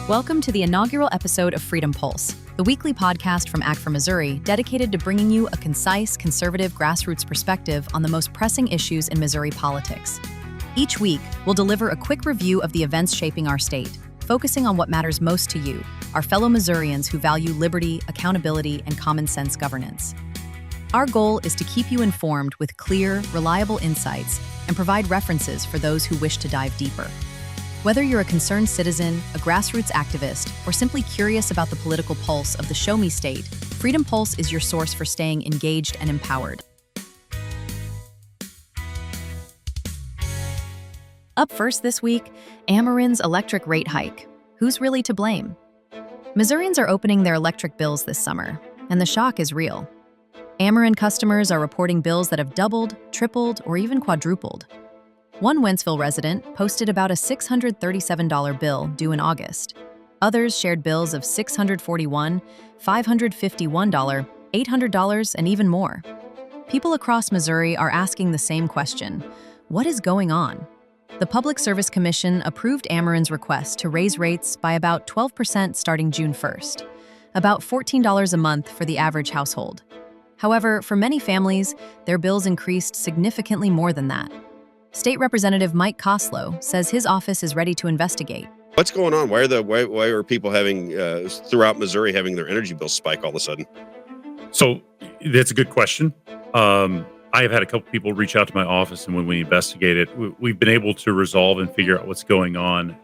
Welcome to the inaugural episode of Freedom Pulse, the weekly podcast from Act for Missouri dedicated to bringing you a concise, conservative grassroots perspective on the most pressing issues in Missouri politics. Each week, we'll deliver a quick review of the events shaping our state, focusing on what matters most to you, our fellow Missourians who value liberty, accountability, and common sense governance. Our goal is to keep you informed with clear, reliable insights and provide references for those who wish to dive deeper. Whether you're a concerned citizen, a grassroots activist, or simply curious about the political pulse of the Show Me State, Freedom Pulse is your source for staying engaged and empowered. Up first this week, Ameren's electric rate hike. Who's really to blame? Missourians are opening their electric bills this summer, and the shock is real. Ameren customers are reporting bills that have doubled, tripled, or even quadrupled. One Wentzville resident posted about a $637 bill due in August. Others shared bills of $641, $551, $800, and even more. People across Missouri are asking the same question: what is going on? The Public Service Commission approved Ameren's request to raise rates by about 12% starting June 1st, about $14 a month for the average household. However, for many families, their bills increased significantly more than that. State Representative Mike Koslow says his office is ready to investigate. What's going on? Why are people having throughout Missouri having their energy bills spike all of a sudden? So that's a good question. I have had a couple people reach out to my office, and when we investigate it, we've been able to resolve and figure out what's going on.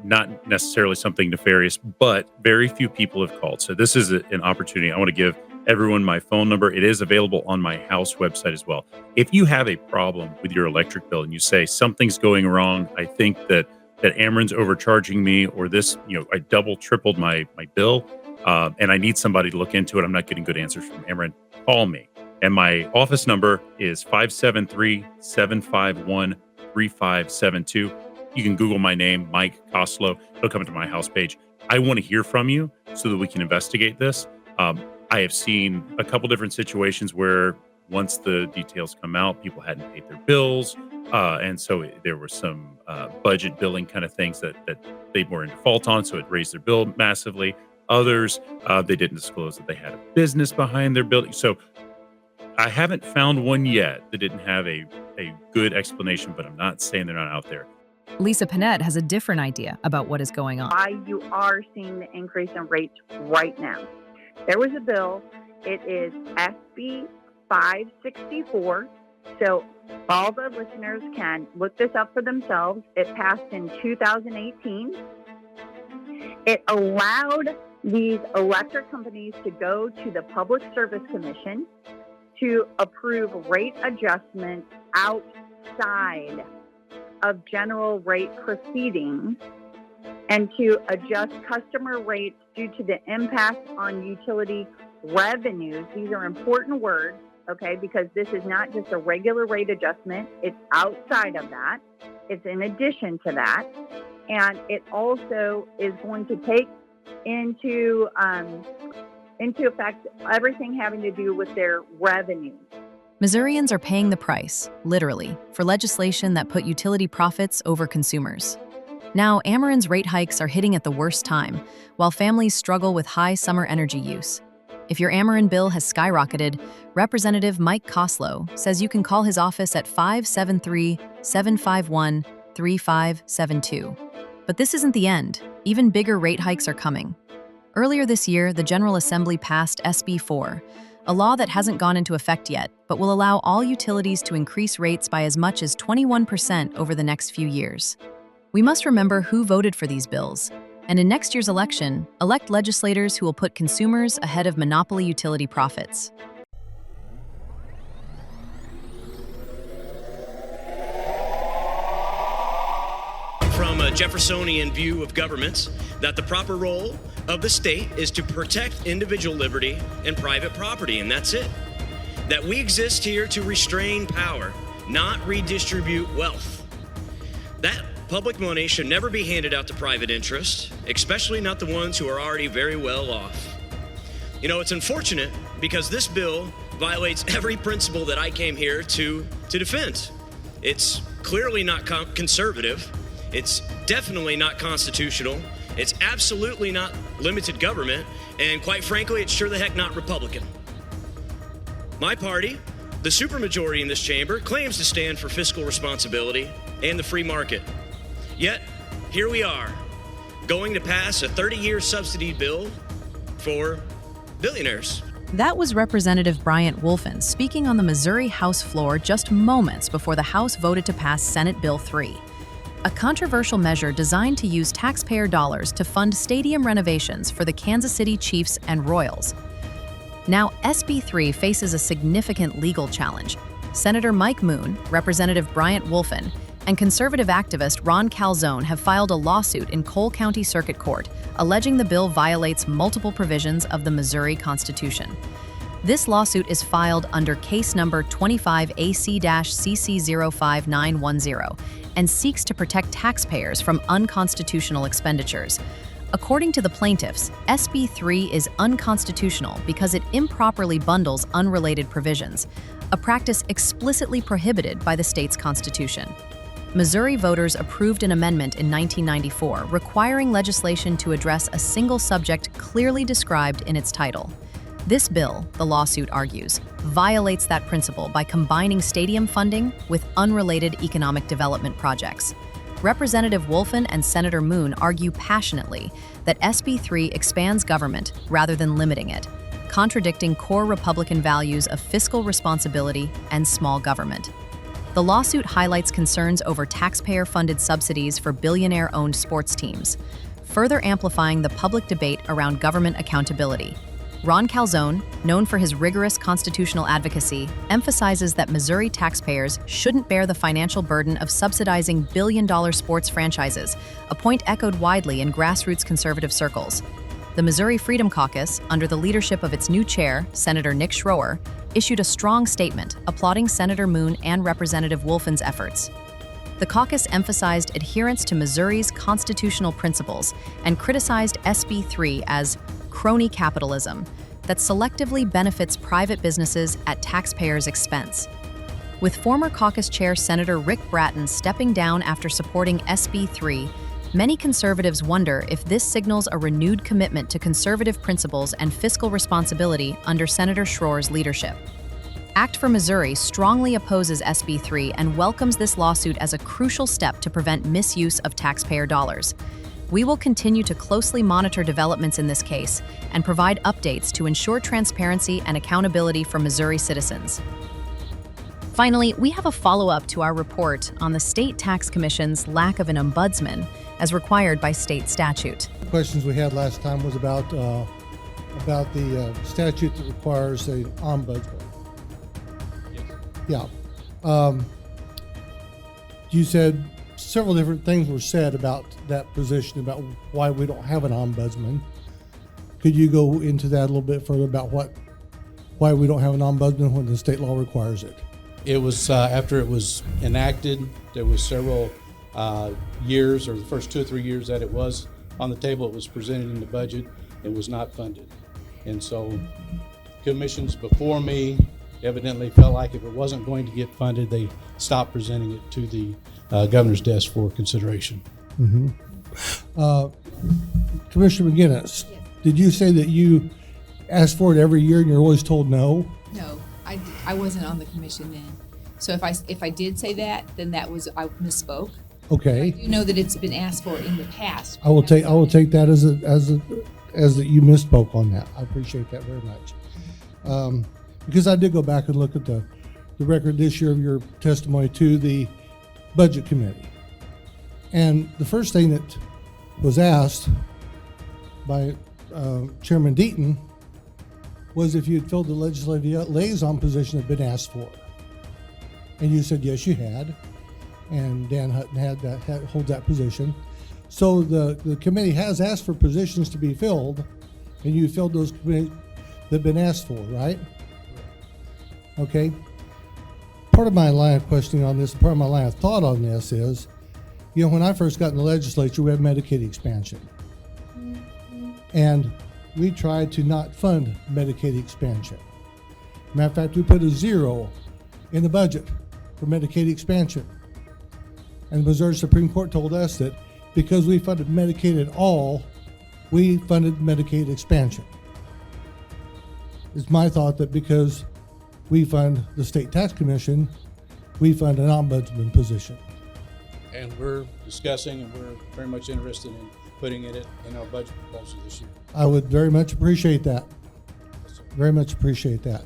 Not necessarily something nefarious, but very few people have called. So this is an opportunity. I want to give everyone my phone number. It is available on my house website as well. If you have a problem with your electric bill and you say something's going wrong, I think that Ameren's overcharging me, or this, I double, tripled my bill, and I need somebody to look into it. I'm not getting good answers from Ameren. Call me. And my office number is 573-751-3572. You can Google my name, Mike Koslow. It'll come to my house page. I want to hear from you so that we can investigate this. I have seen a couple different situations where once the details come out, people hadn't paid their bills. And so there were some budget billing kind of things that they were in default on. So it raised their bill massively. Others, they didn't disclose that they had a business behind their bill. So I haven't found one yet that didn't have a good explanation, but I'm not saying they're not out there. Lisa Panett has a different idea about what is going on. Why you are seeing the increase in rates right now. There was a bill. It is SB 564. So all the listeners can look this up for themselves. It passed in 2018. It allowed these electric companies to go to the Public Service Commission to approve rate adjustments outside of general rate proceedings and to adjust customer rates due to the impact on utility revenues. These are important words, okay, because this is not just a regular rate adjustment. It's outside of that. It's in addition to that. And it also is going to take into effect everything having to do with their revenues. Missourians are paying the price, literally, for legislation that put utility profits over consumers. Now, Ameren's rate hikes are hitting at the worst time, while families struggle with high summer energy use. If your Ameren bill has skyrocketed, Representative Mike Koslow says you can call his office at 573-751-3572. But this isn't the end. Even bigger rate hikes are coming. Earlier this year, the General Assembly passed SB 4, a law that hasn't gone into effect yet, but will allow all utilities to increase rates by as much as 21% over the next few years. We must remember who voted for these bills, and in next year's election, elect legislators who will put consumers ahead of monopoly utility profits. From a Jeffersonian view of governments, that the proper role of the state is to protect individual liberty and private property, and that's it. That we exist here to restrain power, not redistribute wealth. That public money should never be handed out to private interests, especially not the ones who are already very well off. You know, it's unfortunate because this bill violates every principle that I came here to defend. It's clearly not conservative. It's definitely not constitutional. It's absolutely not limited government. And quite frankly, it's sure the heck not Republican. My party, the supermajority in this chamber, claims to stand for fiscal responsibility and the free market. Yet, here we are, going to pass a 30-year subsidy bill for billionaires. That was Representative Bryant Wolfin speaking on the Missouri House floor just moments before the House voted to pass Senate Bill 3, a controversial measure designed to use taxpayer dollars to fund stadium renovations for the Kansas City Chiefs and Royals. Now, SB 3 faces a significant legal challenge. Senator Mike Moon, Representative Bryant Wolfin, and conservative activist Ron Calzone have filed a lawsuit in Cole County Circuit Court, alleging the bill violates multiple provisions of the Missouri Constitution. This lawsuit is filed under case number 25 AC-CC05910 and seeks to protect taxpayers from unconstitutional expenditures. According to the plaintiffs, SB 3 is unconstitutional because it improperly bundles unrelated provisions, a practice explicitly prohibited by the state's constitution. Missouri voters approved an amendment in 1994 requiring legislation to address a single subject clearly described in its title. This bill, the lawsuit argues, violates that principle by combining stadium funding with unrelated economic development projects. Representative Wolfin and Senator Moon argue passionately that SB 3 expands government rather than limiting it, contradicting core Republican values of fiscal responsibility and small government. The lawsuit highlights concerns over taxpayer-funded subsidies for billionaire-owned sports teams, further amplifying the public debate around government accountability. Ron Calzone, known for his rigorous constitutional advocacy, emphasizes that Missouri taxpayers shouldn't bear the financial burden of subsidizing billion-dollar sports franchises, a point echoed widely in grassroots conservative circles. The Missouri Freedom Caucus, under the leadership of its new chair, Senator Nick Schroer, issued a strong statement applauding Senator Moon and Representative Wolfin's efforts. The caucus emphasized adherence to Missouri's constitutional principles and criticized SB 3 as crony capitalism that selectively benefits private businesses at taxpayers' expense. With former caucus chair Senator Rick Bratton stepping down after supporting SB 3, many conservatives wonder if this signals a renewed commitment to conservative principles and fiscal responsibility under Senator Schroer's leadership. Act for Missouri strongly opposes SB 3 and welcomes this lawsuit as a crucial step to prevent misuse of taxpayer dollars. We will continue to closely monitor developments in this case and provide updates to ensure transparency and accountability for Missouri citizens. Finally, we have a follow-up to our report on the State Tax Commission's lack of an ombudsman as required by state statute. The questions we had last time was about the statute that requires an ombudsman. Yes. Yeah. You said several different things were said about that position, about why we don't have an ombudsman. Could you go into that a little bit further about why we don't have an ombudsman when the state law requires it? It was after it was enacted, there was several years, or the first 2 or 3 years that it was on the table, it was presented in the budget, it was not funded. And so commissions before me evidently felt like if it wasn't going to get funded, they stopped presenting it to the governor's desk for consideration. Mm-hmm. Commissioner McGinnis, did you say that you ask for it every year and you're always told no? No, I wasn't on the commission then. So if I did say that, then that was, I misspoke. Okay. I do know that it's been asked for in the past. I will take that as that you misspoke on that. I appreciate that very much. Because I did go back and look at the record this year of your testimony to the Budget Committee. And the first thing that was asked by Chairman Deaton was if you had filled the legislative liaison position that had been asked for. And you said, yes, you had. And Dan Hutton holds that position. So the committee has asked for positions to be filled, and you filled those committees that have been asked for, right? Okay. Part of my line of questioning on this, part of my line of thought on this is, when I first got in the legislature, we had Medicaid expansion. And we tried to not fund Medicaid expansion. Matter of fact, we put a 0 in the budget for Medicaid expansion. And the Missouri Supreme Court told us that because we funded Medicaid at all, we funded Medicaid expansion. It's my thought that because we fund the State Tax Commission, we fund an ombudsman position. And we're discussing, and we're very much interested in putting it in our budget proposal this year. I would very much appreciate that. Very much appreciate that.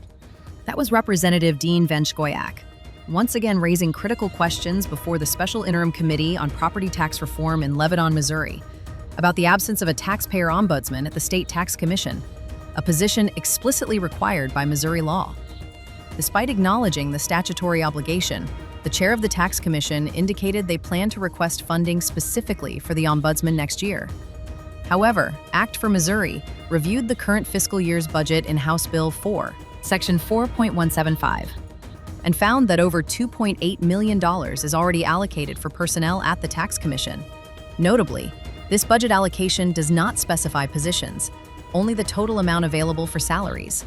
That was Representative Dean Venchgoyak, once again raising critical questions before the Special Interim Committee on Property Tax Reform in Lebanon, Missouri, about the absence of a taxpayer ombudsman at the State Tax Commission, a position explicitly required by Missouri law. Despite acknowledging the statutory obligation, the chair of the Tax Commission indicated they plan to request funding specifically for the ombudsman next year. However, Act for Missouri reviewed the current fiscal year's budget in House Bill 4, Section 4.175, and found that over $2.8 million is already allocated for personnel at the Tax Commission. Notably, this budget allocation does not specify positions, only the total amount available for salaries.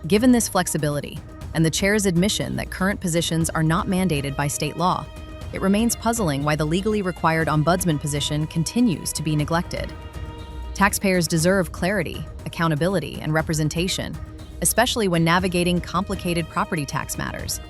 Given this flexibility, and the chair's admission that current positions are not mandated by state law, it remains puzzling why the legally required ombudsman position continues to be neglected. Taxpayers deserve clarity, accountability, and representation, especially when navigating complicated property tax matters.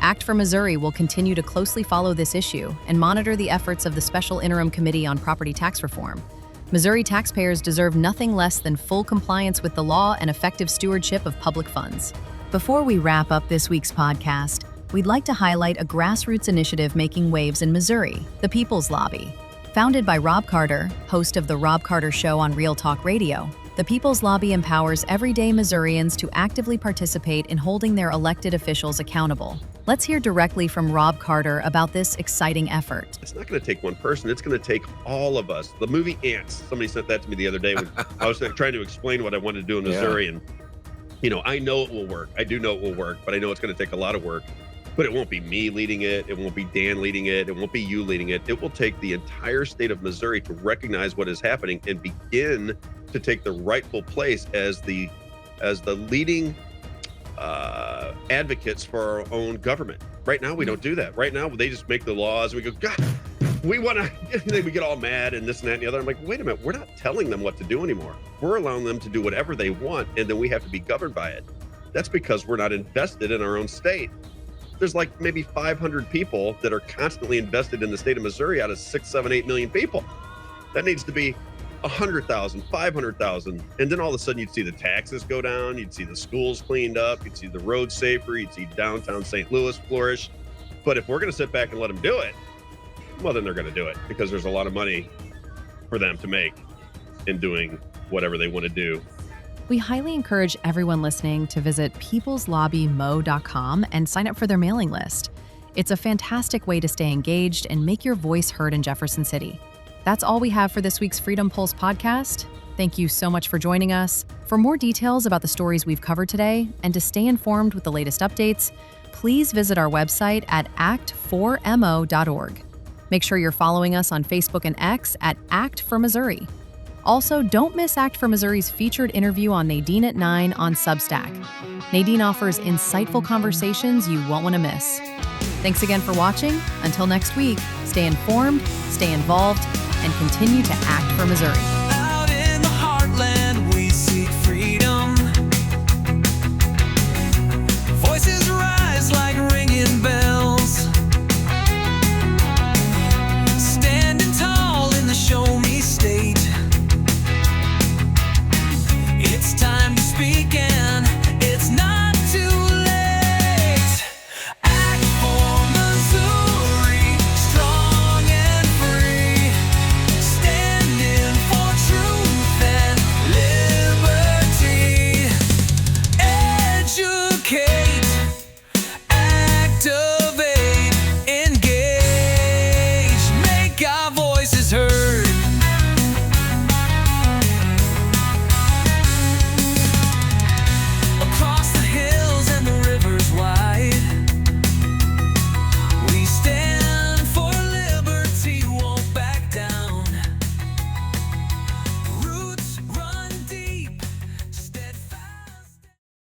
Act for Missouri will continue to closely follow this issue and monitor the efforts of the Special Interim Committee on Property Tax Reform. Missouri taxpayers deserve nothing less than full compliance with the law and effective stewardship of public funds. Before we wrap up this week's podcast, we'd like to highlight a grassroots initiative making waves in Missouri, the People's Lobby. Founded by Robb Carter, host of The Robb Carter Show on Real Talk Radio, the People's Lobby empowers everyday Missourians to actively participate in holding their elected officials accountable. Let's hear directly from Robb Carter about this exciting effort. It's not going to take one person. It's going to take all of us. The movie Ants, somebody sent that to me the other day when I was trying to explain what I wanted to do in Missouri. And, I know it will work. I do know it will work, but I know it's going to take a lot of work. But it won't be me leading it. It won't be Dan leading it. It won't be you leading it. It will take the entire state of Missouri to recognize what is happening and begin to take the rightful place as the leading advocates for our own government. Right now, we don't do that. Right now, they just make the laws. We go, God, we want to, we get all mad and this and that and the other. I'm like, wait a minute. We're not telling them what to do anymore. We're allowing them to do whatever they want, and then we have to be governed by it. That's because we're not invested in our own state. There's like maybe 500 people that are constantly invested in the state of Missouri out of 6, 7, 8 million people. That needs to be 100,000, 500,000. And then all of a sudden you'd see the taxes go down. You'd see the schools cleaned up. You'd see the roads safer. You'd see downtown St. Louis flourish. But if we're going to sit back and let them do it, well, then they're going to do it because there's a lot of money for them to make in doing whatever they want to do. We highly encourage everyone listening to visit peopleslobbymo.com and sign up for their mailing list. It's a fantastic way to stay engaged and make your voice heard in Jefferson City. That's all we have for this week's Freedom Pulse podcast. Thank you so much for joining us. For more details about the stories we've covered today and to stay informed with the latest updates, please visit our website at act4mo.org. Make sure you're following us on Facebook and X at Act for Missouri. Also, don't miss Act for Missouri's featured interview on Nadine at 9 on Substack. Nadine offers insightful conversations you won't want to miss. Thanks again for watching. Until next week, stay informed, stay involved, and continue to act for Missouri.